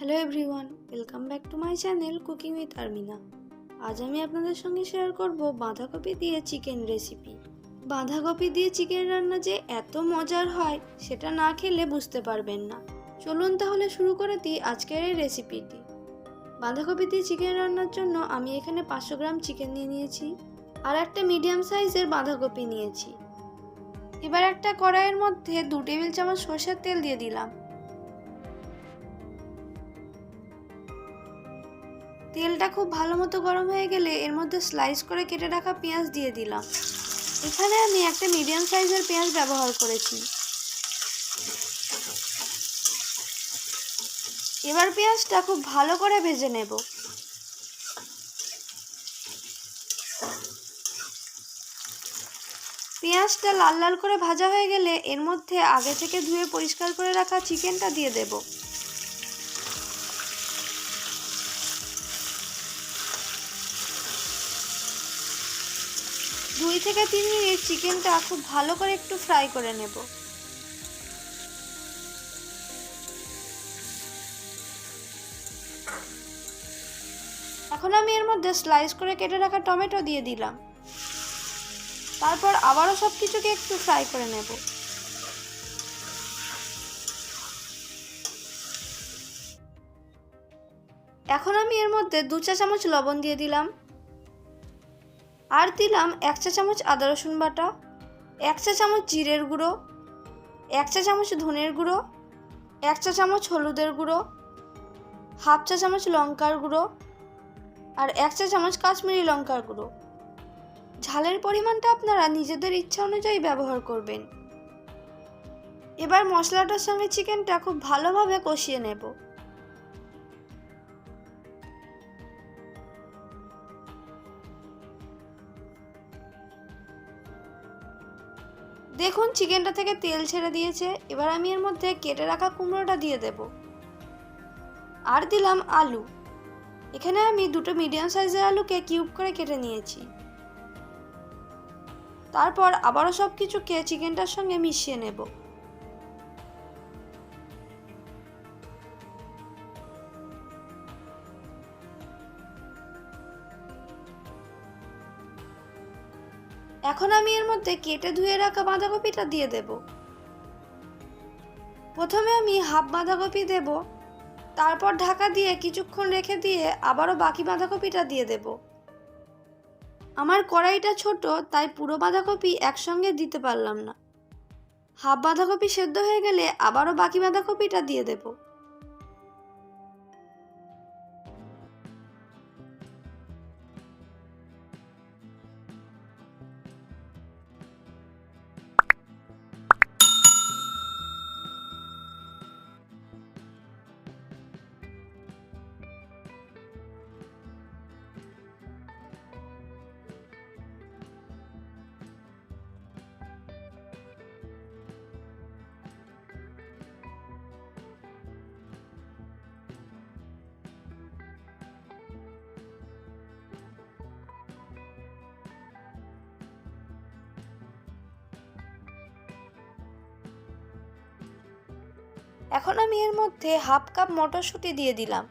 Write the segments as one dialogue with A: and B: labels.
A: Hello everyone, welcome back to my channel cooking with Armina. আজ আমি আপনাদের সঙ্গে শেয়ার করব বাঁধাকপি দিয়ে চিকেন রেসিপি। বাঁধাকপি দিয়ে চিকেন রান্না যে এত মজার হয় সেটা না খেলে বুঝতে পারবেন না। চলুন তাহলে শুরু করে দিই আজকের এই রেসিপিটি। বাঁধাকপি দিয়ে চিকেন রান্নার জন্য আমি এখানে 500 গ্রাম চিকেন নিয়ে নিয়েছি আর একটা মিডিয়াম সাইজের বাঁধাকপি নিয়েছি। এবার একটা কড়াইয়ের মধ্যে 2 টেবিল চামচ সরষের তেল দিয়ে দিলাম। তেলটা খুব ভালো মতো গরম হয়ে গেলে এর মধ্যে স্লাইস করে কেটে রাখা পেঁয়াজ দিয়ে দিলাম। এখানে আমি একটা মিডিয়াম সাইজের পেঁয়াজ ব্যবহার করেছি। এবার পেঁয়াজটা খুব ভালো করে ভেজে নেব। পেঁয়াজটা লাল লাল করে ভাজা হয়ে গেলে এর মধ্যে আগে থেকে ধুয়ে পরিষ্কার করে রাখা চিকেনটা দিয়ে দেব। দুই থেকে 3 মিনিট চিকেনটা খুব ভালো করে একটু ফ্রাই করে নেব। এখন আমি এর মধ্যে স্লাইস করে কেটে রাখা টমেটো দিয়ে দিলাম। তারপর আবারও সব কিছুকে একটু ফ্রাই করে নেব। এখন আমি এর মধ্যে 2 চা চামচ লবণ দিয়ে দিলাম আর দিলাম 1 চা চামচ আদা রসুন বাটা, 1 চা চামচ জিরের গুঁড়ো, 1 চা চামচ ধনের গুঁড়ো, 1 চা চামচ হলুদের গুঁড়ো, হাফ চা চামচ লঙ্কার গুঁড়ো আর 1 চা চামচ কাশ্মীরি লঙ্কার গুঁড়ো। ঝালের পরিমাণটা আপনারা নিজেদের ইচ্ছা অনুযায়ী ব্যবহার করবেন। এবার মশলাটার সঙ্গে চিকেনটা খুব ভালোভাবে কষিয়ে নেব। দেখুন চিকেনটা থেকে তেল ছেড়ে দিয়েছে। এবার আমি এর মধ্যে কেটে রাখা কুমড়োটা দিয়ে দেব আর দিলাম আলু। এখানে আমি 2টো মিডিয়াম সাইজের আলুকে কিউব করে কেটে নিয়েছি। তারপর আবারও সব কিছুকে চিকেনটার সঙ্গে মিশিয়ে নেব। এখন আমি এর মধ্যে কেটে ধুয়ে রাখা বাঁধাকপিটা দিয়ে দেব। প্রথমে আমি হাফ বাঁধাকপি দেব, তারপর ঢাকা দিয়ে কিছুক্ষণ রেখে দিয়ে আবারও বাকি বাঁধাকপিটা দিয়ে দেব। আমার কড়াইটা ছোট, তাই পুরো বাঁধাকপি একসঙ্গে দিতে পারলাম না। হাফ বাঁধাকপি সেদ্ধ হয়ে গেলে আবারও বাকি বাঁধাকপিটা দিয়ে দেব। এখন আমি এর মধ্যে হাফ কাপ মটরশুঁটি দিয়ে দিলাম।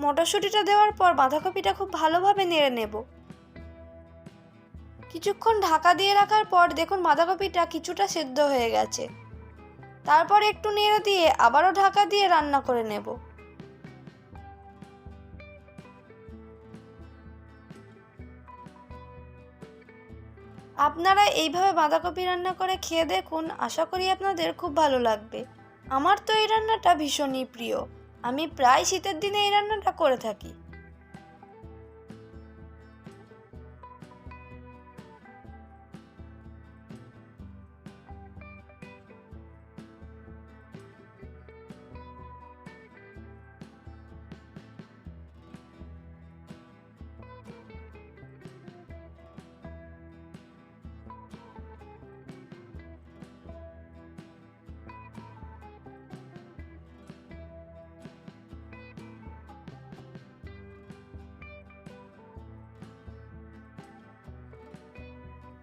A: মটরশুঁটিটা দেওয়ার পর বাঁধাকপিটা খুব ভালোভাবে নেড়ে নেব। কিছুক্ষণ ঢাকা দিয়ে রাখার পর দেখুন বাঁধাকপিটা কিছুটা সেদ্ধ হয়ে গেছে। তারপর একটু নেড়ে দিয়ে আবারও ঢাকা দিয়ে রান্না করে নেব। আপনারা এইভাবে বাঁধাকপি রান্না করে খেয়ে দেখুন, আশা করি আপনাদের খুব ভালো লাগবে। আমার তো এই রান্নাটা ভীষণই প্রিয়। আমি প্রায় শীতের দিনে এই রান্নাটা করে থাকি।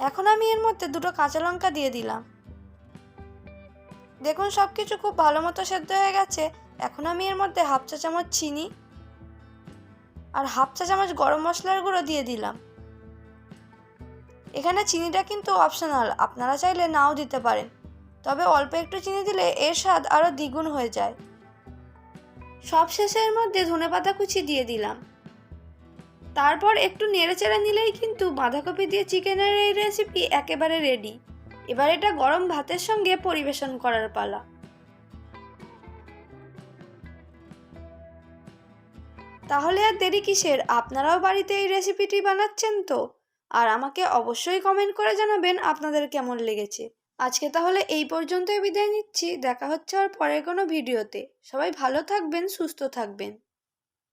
A: এখন আমি এর মধ্যে 2টো কাঁচা লঙ্কা দিয়ে দিলাম। দেখুন সব কিছু খুব ভালো মতো সেদ্ধ হয়ে গেছে। এখন আমি এর মধ্যে হাফ চা চামচ চিনি আর হাফ চা চামচ গরম মশলার গুঁড়ো দিয়ে দিলাম। এখানে চিনিটা কিন্তু অপশনাল, আপনারা চাইলে নাও দিতে পারেন, তবে অল্প একটু চিনি দিলে এর স্বাদ আরও দ্বিগুণ হয়ে যায়। সবশেষে এর মধ্যে ধনেপাতা কুচি দিয়ে দিলাম। তারপর একটু নেড়েচেড়ে নিলেই কিন্তু বাঁধাকপি দিয়ে চিকেনের এই রেসিপি একেবারে রেডি। এবার এটা গরম ভাতের সঙ্গে পরিবেশন করার পালা। তাহলে আর দেরি কিসের, আপনারাও বাড়িতে এই রেসিপিটি বানাচ্ছেন তো? আর আমাকে অবশ্যই কমেন্ট করে জানাবেন আপনাদের কেমন লেগেছে। আজকে তাহলে এই পর্যন্তই বিদায় নিচ্ছি, দেখা হচ্ছে আর পরের কোনো ভিডিওতে। সবাই ভালো থাকবেন, সুস্থ থাকবেন।